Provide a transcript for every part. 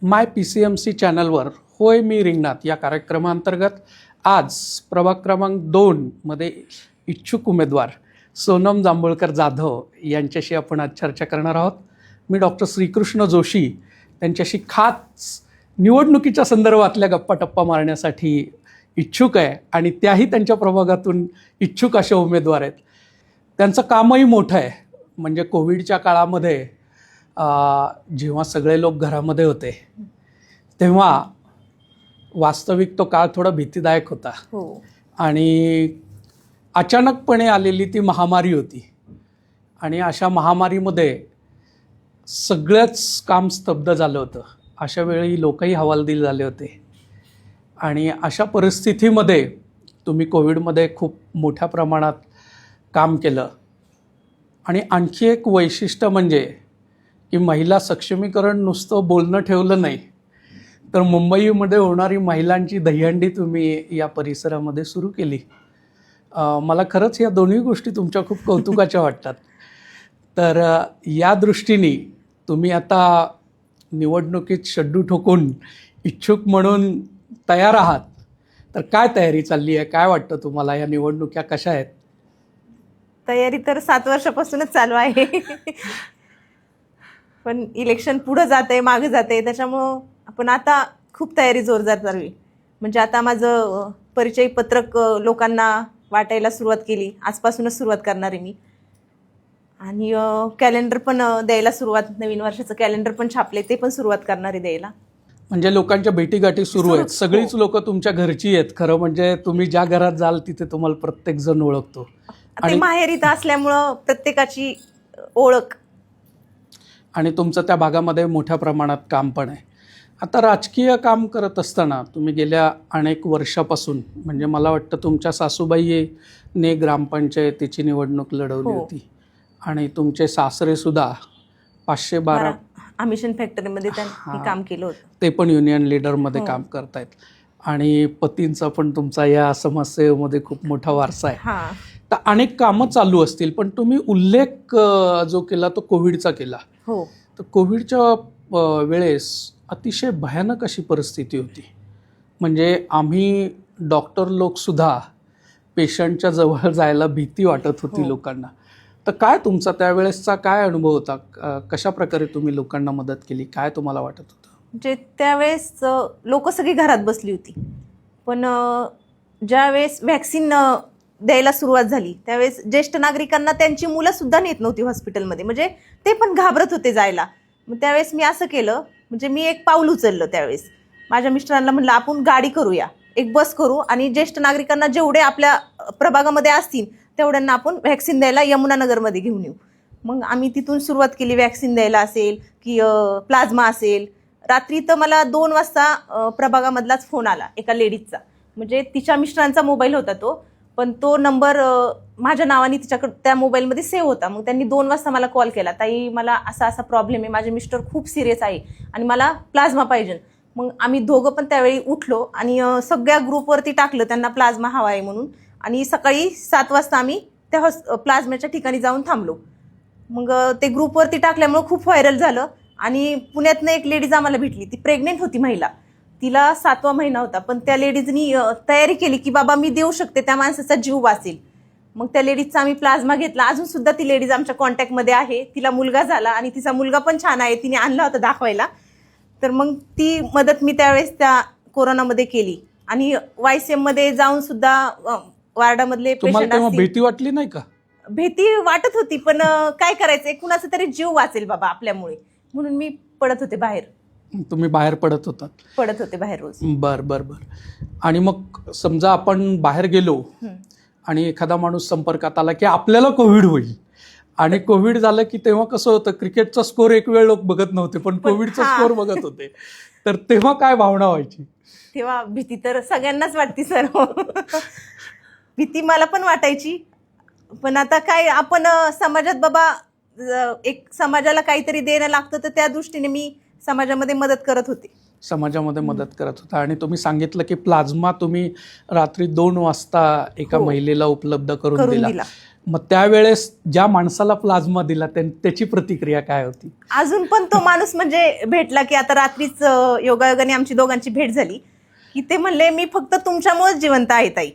माय PCMC चॅनलवर होय मी रिंगणात या कार्यक्रमांतर्गत आज प्रभाग क्रमांक 2 मध्ये इच्छुक उमेदवार सोनम जांभूळकर जाधव यांच्याशी आपण आज चर्चा करणार आहोत. मी डॉक्टर श्रीकृष्ण जोशी त्यांच्याशी खास निवडणुकीच्या संदर्भातल्या गप्पा मारण्यासाठी इच्छुक आहे आणि त्याही त्यांच्या प्रभागातून इच्छुक असे उमेदवार आहेत. त्यांचं कामही मोठं आहे. म्हणजे कोविडच्या काळामध्ये जेव्हा सगळे लोक घरामध्ये होते तेव्हा वास्तविक तो काळ थोडा भीतीदायक होता. आणि अचानकपणे आलेली ती महामारी होती आणि अशा महामारीमध्ये सगळंच काम स्तब्ध झालं होतं. अशा वेळी लोकही हवालदिल झाले होते आणि अशा परिस्थितीमध्ये तुम्ही कोविडमध्ये खूप मोठ्या प्रमाणात काम केलं. आणि आणखी एक वैशिष्ट्य म्हणजे की महिला सक्षमीकरण नुसतं बोलणं ठेवलं नाही तर मुंबईमध्ये होणारी महिलांची दहीहंडी तुम्ही या परिसरामध्ये सुरू केली. मला खरंच या दोन्ही गोष्टी तुमच्या खूप कौतुकाच्या वाटतात. तर या दृष्टीने तुम्ही आता निवडणुकीत शड्डू ठोकून इच्छुक म्हणून तयार आहात. तर काय तयारी चालली आहे? काय वाटतं तुम्हाला या निवडणुका कशा आहेत? तयारी तर 7 वर्षापासूनच चालू आहे. पण इलेक्शन पुढं जाते मागे जाते त्याच्यामुळं आपण आता खूप तयारी जोरदार चालू आहे. म्हणजे आता माझं परिचय पत्रक लोकांना वाटायला सुरुवात केली. आजपासूनच सुरुवात करणार आहे मी. आणि कॅलेंडर पण द्यायला सुरुवात, नवीन वर्षाचं कॅलेंडर पण छापले ते पण सुरुवात करणार आहे द्यायला. म्हणजे लोकांच्या भेटीगाठी सुरू आहेत. सगळीच लोक तुमच्या घरची आहेत. खरं म्हणजे तुम्ही ज्या घरात जाल तिथे तुम्हाला प्रत्येक जण ओळखतो. आणि माहेरीत असल्यामुळं प्रत्येकाची ओळख. आणि तुमचं त्या भागामध्ये मोठ्या प्रमाणात काम पण आहे. आता राजकीय काम करत असताना तुम्ही गेल्या अनेक वर्षापासून, म्हणजे मला वाटतं तुमच्या सासूबाईने ग्रामपंचायतीची निवडणूक लढवली होती आणि तुमचे सासरे सुद्धा 512 अमिशन फॅक्टरीमध्ये त्यांनी काम केलं होतं. ते पण युनियन लीडरमध्ये काम करतायत. आणि पतींचा पण तुमचा या समाजसेवेमध्ये खूप मोठा वारसा आहे. तर अनेक कामं चालू असतील पण तुम्ही उल्लेख जो केला तो कोविडचा केला. तर कोविडच्या वेळेस अतिशय भयानक अशी परिस्थिती होती. म्हणजे आम्ही डॉक्टर लोकसुद्धा पेशंटच्या जवळ जायला भीती वाटत होती लोकांना. तर काय तुमचा त्यावेळेसचा काय अनुभव होता? कशा प्रकारे तुम्ही लोकांना मदत केली? काय तुम्हाला वाटत होतं? म्हणजे त्यावेळेस लोक सगळी घरात बसली होती. पण ज्यावेळेस व्हॅक्सिन द्यायला सुरुवात झाली त्यावेळेस ज्येष्ठ नागरिकांना त्यांची मुलं सुद्धा नेत नव्हती हॉस्पिटलमध्ये. म्हणजे ते पण घाबरत होते जायला. मग त्यावेळेस मी असं केलं, म्हणजे मी एक पाऊल उचललं. त्यावेळेस माझ्या मिस्टरांना म्हणलं आपण गाडी करूया, एक बस करू आणि ज्येष्ठ नागरिकांना जेवढे आपल्या प्रभागामध्ये असतील तेवढ्यांना आपण व्हॅक्सिन द्यायला यमुनानगरमध्ये घेऊन येऊ. मग आम्ही तिथून सुरुवात केली. व्हॅक्सिन द्यायला असेल की प्लाझ्मा असेल. रात्री तर मला 2 वाजता प्रभागामधलाच फोन आला एका लेडीजचा. म्हणजे तिच्या मिस्टरांचा मोबाईल होता तो, पण तो नंबर माझ्या नावाने तिच्याकडे त्या मोबाईलमध्ये सेव्ह होता. मग त्यांनी 2 वाजता मला कॉल केला, ताई मला असा प्रॉब्लेम आहे, माझे मिस्टर खूप सिरियस आहे आणि मला प्लाझ्मा पाहिजे. मग आम्ही दोघं पण त्यावेळी उठलो आणि सगळ्या ग्रुपवरती टाकलं त्यांना प्लाझ्मा हवा आहे म्हणून. आणि सकाळी 7 वाजता आम्ही त्या प्लाझ्माच्या ठिकाणी जाऊन थांबलो. मग ते ग्रुपवरती टाकल्यामुळं खूप व्हायरल झालं. आणि पुण्यातनं एक लेडीज आम्हाला भेटली. ती प्रेग्नेंट होती महिला, तिला 7वा महिना होता. पण त्या लेडीजनी तयारी केली की बाबा मी देऊ शकते, त्या माणसाचा जीव वाचेल. मग त्या लेडीजचा आम्ही प्लाझ्मा घेतला. अजून सुद्धा ती लेडीज आमच्या कॉन्टॅक्टमध्ये आहे. तिला मुलगा झाला आणि तिचा मुलगा पण छान आहे, तिने आणला होता दाखवायला. तर मग ती मदत मी त्यावेळेस त्या कोरोनामध्ये केली. आणि YCM मध्ये जाऊन सुद्धा वार्डामधले पेशंट. भीती वाटली नाही का? भीती वाटत होती पण काय करायचं, कुणाचा तरी जीव वाचेल बाबा आपल्यामुळे, म्हणून मी पडत होते बाहेर. तुम्ही बाहेर पडत होते बाहेर रोज. बर. आणि मग समजा आपण बाहेर गेलो आणि एखादा माणूस संपर्कात आला की आपल्याला कोविड होईल आणि कोविड झालं की तेव्हा कसं होतं, क्रिकेटचा स्कोर एक वेळ लोक बघत नव्हते पण कोविडचा स्कोर बघत होते. तर तेव्हा काय भावना व्हायची? तेव्हा भीती तर सगळ्यांनाच वाटते सर. भीती मला पण वाटायची. पण आता काय, आपण समाजात बाबा एक समाजाला काहीतरी देणं लागतं तर त्या दृष्टीने मी समाजामध्ये मदत करत होता. आणि तुम्ही सांगितलं की प्लाझ्मा तुम्ही रात्री 2 वाजता एका महिलेला उपलब्ध करून दिला. मग त्यावेळेस ज्या माणसाला प्लाझ्मा दिला त्याची प्रतिक्रिया काय होती? अजून पण तो माणूस म्हणजे भेटला की आता रात्रीच योगायोगाने आमची दोघांची भेट झाली की ते म्हणले मी फक्त तुमच्यामुळेच जिवंत आहे ताई.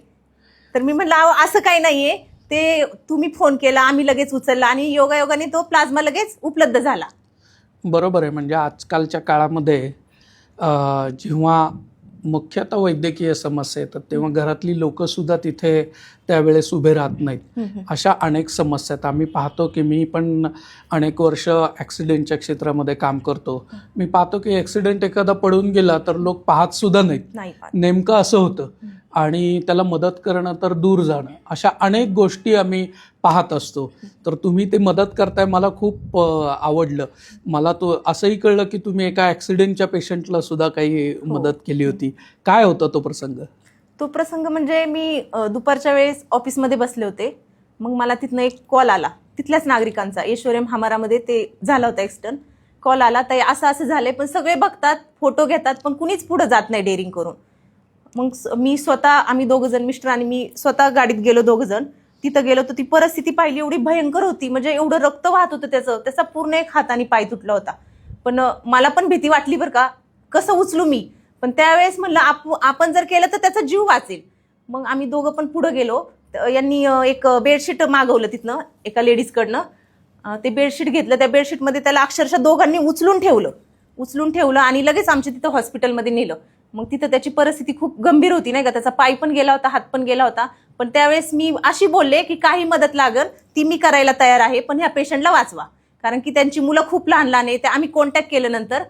तर मी म्हणलं अहो असं काही नाहीये, ते तुम्ही फोन केला आम्ही लगेच उचलला आणि योगायोगाने तो प्लाझ्मा लगेच उपलब्ध झाला. बरोबर आहे. म्हणजे आजकालच्या काळामध्ये जेव्हा मुख्यतः वैद्यकीय समस्या येतात तेव्हा घरातली लोकंसुद्धा तिथे त्यावेळेस उभे राहत नाहीत. अशा अनेक समस्या आहेत. आम्ही पाहतो की मी पण अनेक वर्ष ॲक्सिडेंटच्या क्षेत्रामध्ये काम करतो. मी पाहतो की ॲक्सिडेंट एखादा पडून गेला तर लोक पाहतसुद्धा नाहीत. नाही नेमकं असं होतं. आणि त्याला मदत करणं तर दूर जाणं, अशा अनेक गोष्टी आम्ही पाहत असतो. तर तुम्ही ते मदत करताय मला खूप आवडलं. मला तो असंही कळलं की तुम्ही एका ॲक्सिडेंटच्या पेशंटला सुद्धा काही मदत केली होती. काय होता तो प्रसंग? तो प्रसंग म्हणजे मी दुपारच्या वेळेस ऑफिसमध्ये बसले होते. मग मला तिथनं एक कॉल आला तिथल्याच नागरिकांचा. ऐश्वर्यम हमारामध्ये ते झाला होता ॲक्सिडेंट. कॉल आला तर असं असं झालंय, पण सगळे बघतात फोटो घेतात पण कुणीच पुढे जात नाही डेअरिंग करून. मग मी स्वतः आम्ही दोघं जण मिस्टर आणि मी स्वतः गाडीत गेलो दोघं जण. तिथं गेलो तर ती परिस्थिती पाहिली एवढी भयंकर होती. म्हणजे एवढं रक्त वाहत होतं त्याचा पूर्ण एक हात आणि पाय तुटला होता. पण मला पण भीती वाटली बरं का, कसं उचलू मी. पण त्यावेळेस म्हणलं आपण जर केलं तर त्याचा जीव वाचेल. मग आम्ही दोघं पण पुढे गेलो. यांनी एक बेडशीट मागवलं तिथनं एका लेडीजकडनं. ते बेडशीट घेतलं. त्या बेडशीटमध्ये त्याला अक्षरशः दोघांनी उचलून ठेवलं आणि लगेच आमच्या तिथं हॉस्पिटलमध्ये नेलं. मग तिथं त्याची परिस्थिती खूप गंभीर होती नाही का, त्याचा पाय पण गेला होता हात पण गेला होता. पण त्यावेळेस मी अशी बोलले की काही मदत लागल ती मी करायला तयार आहे, पण ह्या पेशंटला वाचवा. कारण की त्यांची मुलं खूप लहान लहान आहे. ते आम्ही कॉन्टॅक्ट केलं नंतर.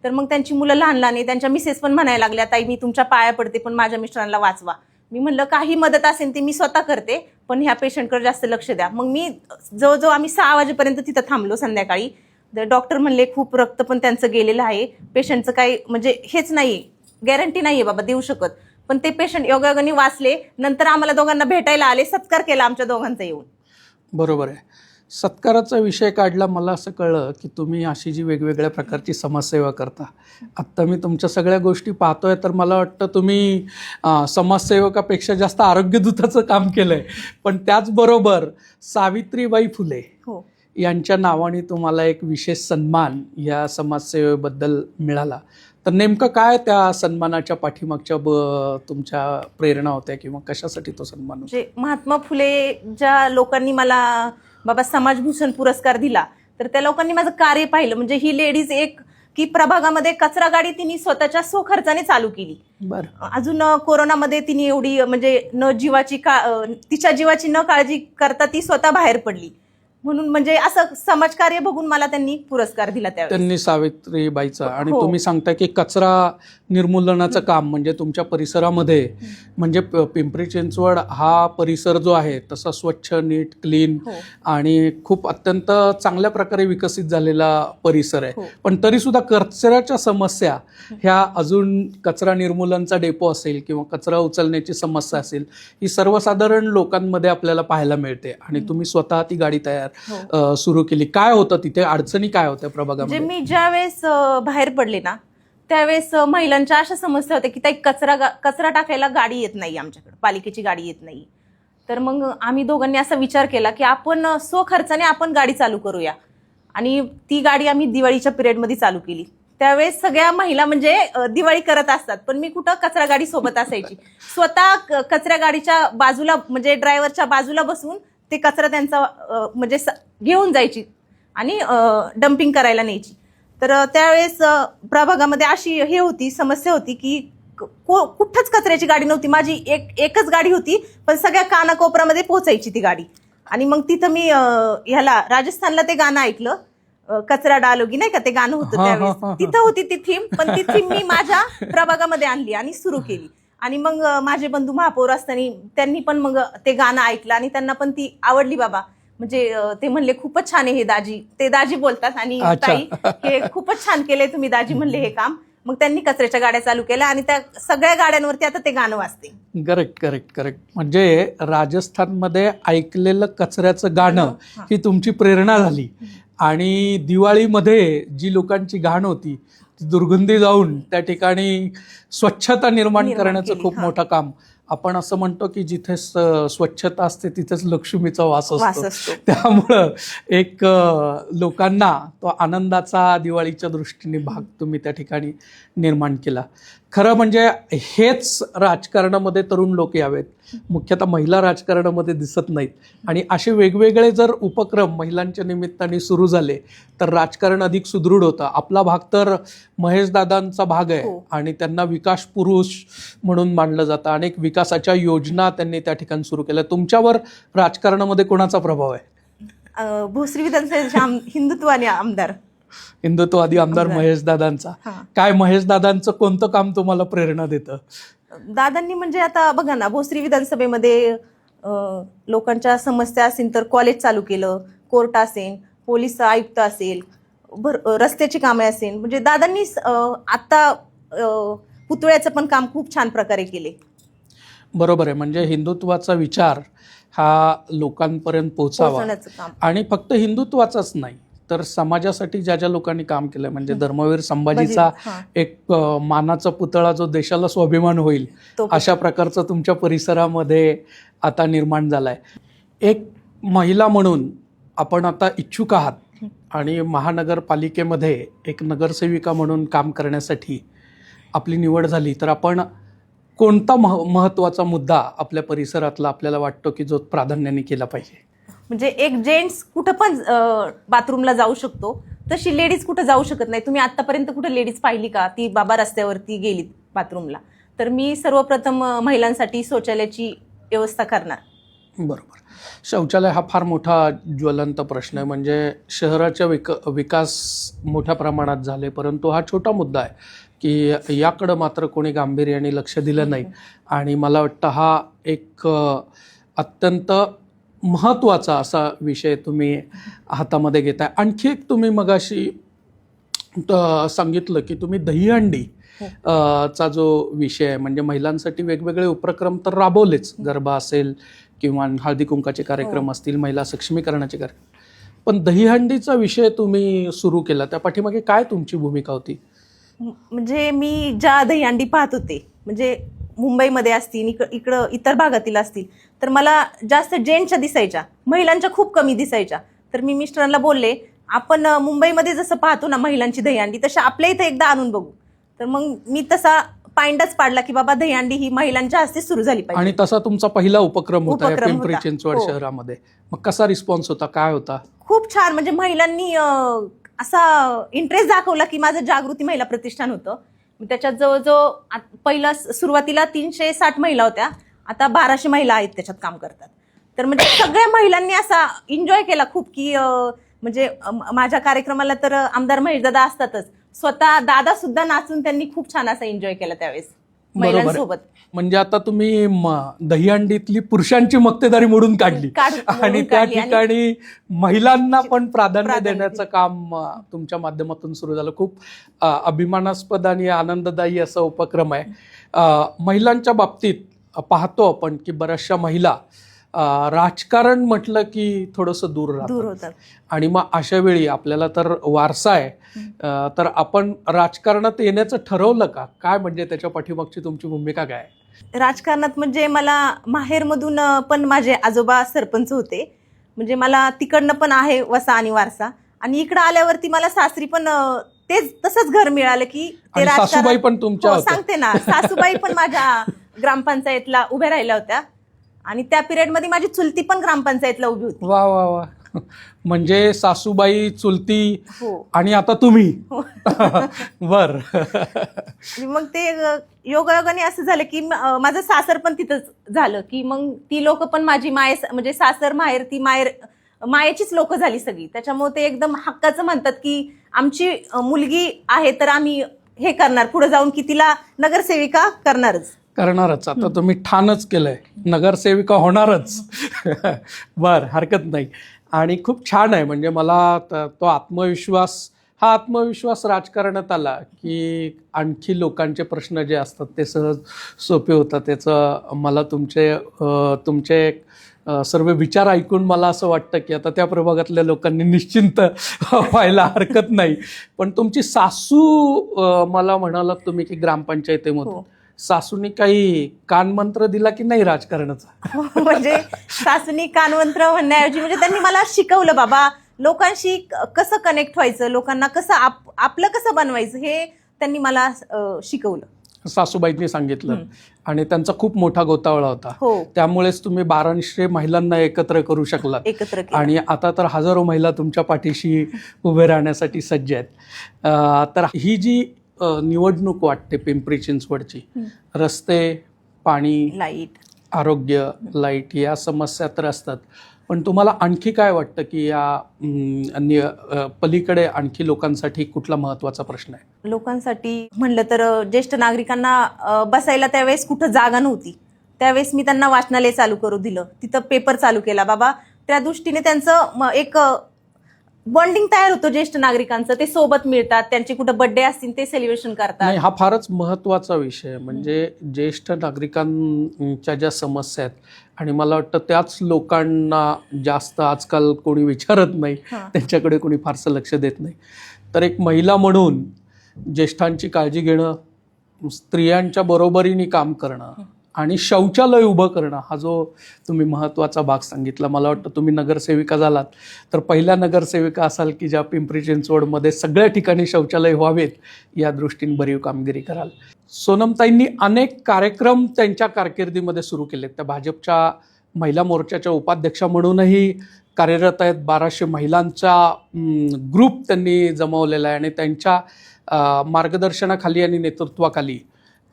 तर मग त्यांची मुलं लहान लहान आहे. त्यांच्या मिसेस पण म्हणायला लागल्या ताई मी तुमच्या पाया पडते पण माझ्या मिस्टरांना वाचवा. मी म्हणलं काही मदत असेल ती मी स्वतः करते, पण ह्या पेशंटकडे जास्त लक्ष द्या. मग मी जवळजवळ आम्ही 6 वाजेपर्यंत तिथं थांबलो संध्याकाळी. डॉक्टर म्हणले खूप रक्त पण त्यांचं गेलेलं आहे, पेशंटचं काही म्हणजे हेच नाही, गॅरंटी नाहीये बाबा देऊ शकत. पण ते पेशंट योगायोगाने वाचले. नंतर आम्हाला दोघांना भेटायला आले, सत्कार केला आमच्या दोघांचा येऊन. बरोबर आहे. सत्काराचा विषय काढला. मला असं कळलं की तुम्ही अशी जी वेगवेगळ्या प्रकारची समाजसेवा करता. आत्ता मी तुमच्या सगळ्या गोष्टी पाहतोय तर मला वाटतं तुम्ही समाजसेवकापेक्षा जास्त आरोग्यदूताचं काम केलंय. पण त्याचबरोबर सावित्रीबाई फुले हो यांच्या नावाने तुम्हाला एक विशेष सन्मान या समाजसेवेबद्दल मिळाला. तर नेमकं काय त्या सन्मानाच्या पाठीमागच्या तुमच्या प्रेरणा होत्या किंवा कशासाठी तो सन्मान होता? म्हणजे महात्मा फुले ज्या लोकांनी मला बाबा समाजभूषण पुरस्कार दिला, तर त्या लोकांनी माझं कार्य पाहिलं. म्हणजे ही लेडीज एक की प्रभागामध्ये कचरा गाडी तिने स्वतःच्या स्वखर्चाने चालू केली. बरं. अजून कोरोनामध्ये तिने एवढी म्हणजे तिच्या जीवाची न काळजी करता ती स्वतः बाहेर पडली. म्हणून म्हणजे असं समाजकार्य बघून मला त्यांनी पुरस्कार दिला त्यावेळेस. त्यांनी सावित्रीबाईचा. आणि हो. तुम्ही सांगता की कचरा निर्मूलनाचं काम म्हणजे तुमच्या परिसरामध्ये म्हणजे पिंपरी चिंचवड हा परिसर जो आहे तसा स्वच्छ नीट क्लीन हो. आणि खूप अत्यंत चांगल्या प्रकारे विकसित झालेला परिसर आहे. हो. पण तरी सुद्धा कचऱ्याच्या समस्या ह्या अजून कचरा निर्मूलनचा डेपो असेल किंवा कचरा उचलण्याची समस्या असेल ही सर्वसाधारण लोकांमध्ये आपल्याला पाहायला मिळते. आणि तुम्ही स्वतः ती गाडी तयार सुरू केली. काय होतं तिथे, अडचणी काय होत्या प्रभागामध्ये? म्हणजे मी ज्या वेळेस बाहेर पडले ना त्यावेळेस महिलांच्या अशा समस्या होत्या की ताई कचरा टाकायला गाडी येत नाही, आमच्याकडे पालिकेची गाडी येत नाही. तर मग आम्ही दोघांनी असा विचार केला की आपण स्वखर्चाने आपण गाडी चालू करूया. आणि ती गाडी आम्ही दिवाळीच्या पिरियडमध्ये चालू केली. त्यावेळेस सगळ्या महिला म्हणजे दिवाळी करत असतात, पण मी कुठं कचरा गाडी सोबत असायची. स्वतः कचरा गाडीच्या बाजूला म्हणजे ड्रायव्हरच्या बाजूला बसून ते कचरा त्यांचा म्हणजे घेऊन जायची आणि डम्पिंग करायला न्यायची. तर त्यावेळेस प्रभागामध्ये अशी समस्या होती की कुठंच कचऱ्याची गाडी नव्हती. माझी एकच गाडी होती, पण सगळ्या कानाकोपऱ्यामध्ये पोहोचायची ती गाडी. आणि मग तिथं मी राजस्थानला ते गाणं ऐकलं, कचरा डालोगी नाही का ते गाणं होतं त्यावेळेस. तिथं होती ती थीम, पण ती थीम मी माझ्या प्रभागामध्ये आणली आणि सुरू केली. आणि मग माझे बंधू महापौर असताना त्यांनी पण मग ते गाणं ऐकलं आणि त्यांना पण ती आवडली बाबा. म्हणजे ते म्हणले खूपच छान आहे हे दाजी, ते दाजी बोलतात आणि ताई हे खूपच छान केलंय तुम्ही दाजी म्हणले हे काम. मग त्यांनी कचऱ्याच्या गाड्या चालू केल्या आणि त्या सगळ्या गाड्यांवरती आता ते गाणं वाजते. करेक्ट. म्हणजे राजस्थानमध्ये ऐकलेलं कचऱ्याचं गाणं ही तुमची प्रेरणा झाली. आणि दिवाळीमध्ये जी लोकांची घाण होती ती दुर्गंधी जाऊन त्या ठिकाणी स्वच्छता निर्माण करण्याचं खूप मोठं काम आपण असं म्हणतो की जिथे स्वच्छता असते तिथेच लक्ष्मीचा वास वास असतो. असतो. त्यामुळं एक लोकांना तो आनंदाचा दिवाळीच्या दृष्टीने भाग तुम्ही त्या ठिकाणी निर्माण केला. खरं म्हणजे हेच राजकारणामध्ये तरुण लोक यावेत, मुख्यतः महिला राजकारणामध्ये दिसत नाहीत. आणि असे वेगवेगळे जर उपक्रम महिलांच्या निमित्ताने सुरू झाले तर राजकारण अधिक सुदृढ होतं. आपला भाग तर महेशदादांचा भाग आहे आणि त्यांना विकास पुरुष म्हणून मानलं जातं. अनेक विकासाच्या योजना त्यांनी त्या ठिकाणी सुरू केल्या. तुमच्यावर राजकारणामध्ये कोणाचा प्रभाव आहे? भोसरी विधानसभेचे हिंदुत्वाने आमदार, हिंदुत्ववादी आमदार महेशदादांचा. काय महेशदादांचं कोणतं काम तुम्हाला प्रेरणा देतं? दादांनी म्हणजे आता बघा ना, भोसरी विधानसभेमध्ये लोकांच्या समस्या असेल तर कॉलेज चालू केलं, कोर्ट असेल, पोलीस आयुक्त असेल, रस्त्याची कामे असेल, म्हणजे दादांनी आता पुतळ्याचं पण काम खूप छान प्रकारे केले. बरोबर आहे. म्हणजे हिंदुत्वाचा विचार हा लोकांपर्यंत पोहोचावा. आणि फक्त हिंदुत्वाचाच नाही तर समाजासाठी ज्या ज्या लोकांनी काम केलं, म्हणजे धर्मवीर संभाजीचा एक मानाचा पुतळा जो देशाला स्वाभिमान होईल अशा प्रकारचा तुमच्या परिसरामध्ये आता निर्माण झालाय. एक महिला म्हणून आपण आता इच्छुक आहात आणि महानगरपालिकेमध्ये एक नगरसेविका म्हणून काम करण्यासाठी आपली निवड झाली, तर आपण कोणता महत्त्वाचा मुद्दा आपल्या परिसरातला आपल्याला वाटतो की जो प्राधान्याने केला पाहिजे? म्हणजे एक जेंट्स कुठं पण बाथरूमला जाऊ शकतो, तशी लेडीज कुठं जाऊ शकत नाही. तुम्ही आतापर्यंत कुठं लेडीज पाहिली का ती बाबा रस्त्यावरती गेली बाथरूमला? तर मी सर्वप्रथम महिलांसाठी शौचालयाची व्यवस्था करणार. बरोबर. शौचालय हा फार मोठा ज्वलंत प्रश्न आहे. म्हणजे शहराच्या विकास मोठ्या प्रमाणात झाले, परंतु हा छोटा मुद्दा आहे की याकडं मात्र कोणी गांभीर्याने लक्ष दिलं नाही. आणि मला वाटतं हा एक अत्यंत महत्त्वाचा असा विषय तुम्ही हातामध्ये घेताय. आणखी एक तुम्ही मगाशी सांगितलं की तुम्ही दहीहंडी चा जो विषय आहे, म्हणजे महिलांसाठी वेगवेगळे उपक्रम तर राबवलेच, गरबा असेल किंवा हळदी कुंकाचे कार्यक्रम असतील, महिला सक्षमीकरणाचे कार्यक्रम, पण दहीहंडीचा विषय तुम्ही सुरू केला, त्या पाठीमागे काय तुमची भूमिका होती? म्हणजे मी ज्या दहीहंडी पाहत होते, म्हणजे मुंबईमध्ये असतील, इकडं इतर भागातील असतील, तर मला जास्त जेंट्सच्या दिसायच्या, महिलांच्या खूप कमी दिसायच्या. तर मी मिस्टरांना बोलले, आपण मुंबईमध्ये जसं पाहतो ना महिलांची दहीहंडी, तशा आपल्या इथं एकदा आणून बघू. तर मग मी तसा पायंडाच पाडला की बाबा दहीहंडी ही महिलांच्या हस्ते सुरू झाली पाहिजे. आणि तसा तुमचा पहिला उपक्रम होता पिंपरी चिंचवड शहरामध्ये. मग कसा रिस्पॉन्स होता, काय होता? खूप छान. म्हणजे महिलांनी असा इंटरेस्ट दाखवला की माझं जागृती महिला प्रतिष्ठान होतं. त्याच्यात जवळजवळ पहिला सुरुवातीला 360 महिला होत्या, आता 1200 महिला आहेत त्याच्यात काम करतात. तर म्हणजे सगळ्या महिलांनी असा एन्जॉय केला खूप की म्हणजे माझ्या कार्यक्रमाला तर आमदार महेशदादा असतातच, स्वतः दादा सुद्धा नाचून त्यांनी खूप छान असा एन्जॉय केला त्यावेळेस महिलांसोबत. म्हणजे आता तुम्ही दहीहंडीतली पुरुषांची मक्तेदारी मोडून काढली आणि त्या ठिकाणी महिलांना पण प्राधान्य देण्याचं काम तुमच्या माध्यमातून सुरू झालं. खूप अभिमानास्पद आणि आनंददायी असा उपक्रम आहे. महिलांच्या बाबतीत पाहतो आपण की बऱ्याचशा महिला राजकारण म्हटलं की थोडंसं दूर राहतात. आणि मग अशा वेळी आपल्याला तर वारसा आहे, तर आपण राजकारणात येण्याचं ठरवलं का? काय म्हणजे त्याच्या पाठीमागची तुमची भूमिका काय? राजकारणात म्हणजे मला माहेरमधून पण माझे आजोबा सरपंच होते, म्हणजे मला तिकडनं पण आहे वसा आणि वारसा. आणि इकडं आल्यावरती मला सासरी पण तेच तसंच घर मिळालं की ते सासूबाई पण तुमच्या सांगते ना, सासूबाई पण माझ्या ग्रामपंचायतला उभ्या राहिल्या होत्या आणि त्या पिरियडमध्ये माझी चुलती पण ग्रामपंचायतला उभी होती. वा वा वा. म्हणजे सासूबाई, चुलती आणि आता तुम्ही. बर. मग ते योगायोगाने असं झालं की माझं सासर पण तिथंच झालं की मग ती लोक पण माझी म्हणजे सासर माहेर, ती मायेचीच लोक झाली सगळी. त्याच्यामुळे ते एकदम हक्काचं म्हणतात की आमची मुलगी आहे तर आम्ही हे करणार, पुढे जाऊन की तिला नगरसेविका करणारच. आता तुम्ही ठाणच केलंय, नगरसेविका होणारच. बर, हरकत नाही. आणि खूप छान आहे. म्हणजे मला तो आत्मविश्वास राजकारणात आला की आणखी लोकांचे प्रश्न जे असतात ते सहज सोपे होतात. त्याचं मला तुमचे सर्व विचार ऐकून मला असं वाटतं की आता त्या प्रभागातल्या लोकांनी निश्चिंत व्हायला हरकत नाही. पण तुमची सासू, मला म्हणालात तुम्ही की ग्रामपंचायतीमधून, सासूनी काही कानमंत्र दिला की नाही राजकारणाचा? म्हणजे सासूनी कानवंत्र म्हणण्याऐवजी म्हणजे त्यांनी मला शिकवलं बाबा लोकांशी कसं कनेक्ट व्हायचं, लोकांना कसं आपलं कसं बनवायचं हे त्यांनी मला शिकवलं. सासूबाईंनी सांगितलं आणि त्यांचा खूप मोठा गोतावळा होता. हो, त्यामुळेच तुम्ही 1200 महिलांना एकत्र करू शकलात एकत्र केलं. आणि आता तर हजारो महिला तुमच्या पाठीशी उभे राहण्यासाठी सज्ज आहेत. तर ही जी निवडणूक वाटते पिंपरी चिंचवडची, रस्ते, पाणी, लाईट, आरोग्य, लाईट या समस्या तर असतात, पण तुम्हाला आणखी काय वाटतं की या पलीकडे आणखी लोकांसाठी कुठला महत्त्वाचा प्रश्न आहे? लोकांसाठी म्हणलं तर ज्येष्ठ नागरिकांना बसायला त्यावेळेस कुठं जागा नव्हती. त्यावेळेस मी त्यांना वाचनालय चालू करू दिलं, तिथं पेपर चालू केला. बाबा त्या दृष्टीने त्यांचं एक बॉन्डिंग तयार होतं ज्येष्ठ नागरिकांचं, ते सोबत मिळतात, त्यांचे कुठं बर्थडे असतील ते सेलिब्रेशन करतात. नाही, हा फारच महत्त्वाचा विषय आहे. म्हणजे ज्येष्ठ नागरिकांच्या ज्या समस्या आहेत आणि मला वाटतं त्याच लोकांना जास्त आजकाल कोणी विचारत नाही, त्यांच्याकडे कोणी फारसं लक्ष देत नाही. तर एक महिला म्हणून ज्येष्ठांची काळजी घेणं, स्त्रियांच्या बरोबरीने काम करणं आणि शौचालय उभं करणं हा जो तुम्ही महत्त्वाचा भाग सांगितला, मला वाटतं तुम्ही नगरसेविका झालात तर पहिल्या नगरसेविका असाल की ज्या पिंपरी चिंचवडमध्ये सगळ्या ठिकाणी शौचालय व्हावेत या दृष्टीने भरीव कामगिरी कराल. सोनमताईंनी अनेक कार्यक्रम त्यांच्या कारकिर्दीमध्ये सुरू केलेत. त्या भाजपच्या महिला मोर्चाच्या उपाध्यक्षा म्हणूनही कार्यरत आहेत. 1200 महिलांचा ग्रुप त्यांनी जमवलेला आहे आणि त्यांच्या मार्गदर्शनाखाली आणि नेतृत्वाखाली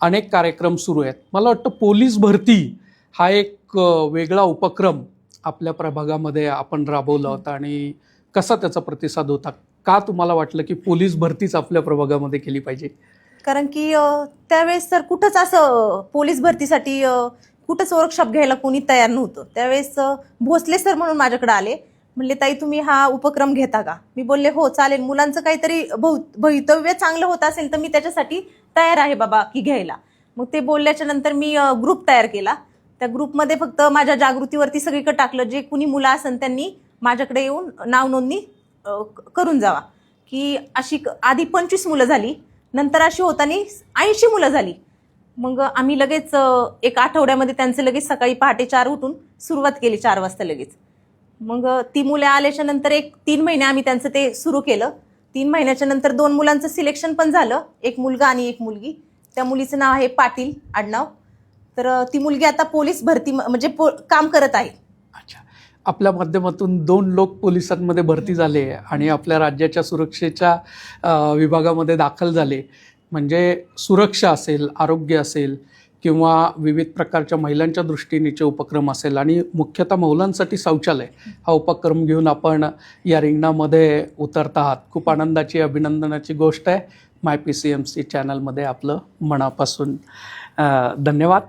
अनेक कार्यक्रम सुरू आहेत. मला वाटतं पोलीस भरती हा एक वेगळा उपक्रम आपल्या प्रभागामध्ये आपण राबवला होता आणि कसा त्याचा प्रतिसाद होता? का तुम्हाला वाटलं की पोलीस भरतीच आपल्या प्रभागामध्ये केली पाहिजे? कारण की त्यावेळेस तर कुठंच असं पोलीस भरतीसाठी कुठंच वर्कशॉप घ्यायला कोणी तयार नव्हतं. त्यावेळेस भोसले सर म्हणून माझ्याकडे आले, म्हणले ताई तुम्ही हा उपक्रम घेता का? मी बोलले हो चालेल, मुलांचं काहीतरी भवितव्य चांगलं होत असेल तर मी त्याच्यासाठी तयार आहे बाबा की घ्यायला. मग ते बोलल्याच्या नंतर मी ग्रुप तयार केला. त्या ग्रुपमध्ये फक्त माझ्या जागृतीवरती सगळीकडे टाकलं, जे कुणी मुलं असेल त्यांनी माझ्याकडे येऊन नाव नोंदणी करून जावा. की अशी आधी 25 मुलं झाली, नंतर अशी होताना 80 मुलं झाली. मग आम्ही लगेच एक आठवड्यामध्ये त्यांचे लगेच सकाळी पहाटे 4 उठून सुरुवात केली, 4 वाजता लगेच. मग ती मुले आल्याच्या नंतर 3 महिने आम्ही त्यांचं ते सुरू केलं. 3 महिन्याच्या नंतर 2 मुलांचं सिलेक्शन पण झालं, एक मुलगा आणि एक मुलगी. त्या मुलीचं नाव आहे पाटील आडनाव. तर ती मुलगी आता पोलीस भरती म्हणजे काम करत आहे. अच्छा, आपल्या माध्यमातून 2 लोक पोलिसांमध्ये भरती झाले आणि आपल्या राज्याच्या सुरक्षेच्या विभागामध्ये दाखल झाले. म्हणजे सुरक्षा असेल, आरोग्य असेल किंवा विविध प्रकारच्या महिलांच्या दृष्टीनेचे उपक्रम असेल आणि मुख्यतः महिलांसाठी शौचालय हा उपक्रम घेऊन आपण या रिंगणामध्ये उतरत आहात. खूप आनंदाची, अभिनंदनाची गोष्ट आहे. माय PCMC चॅनलमध्ये आपलं मनापासून धन्यवाद.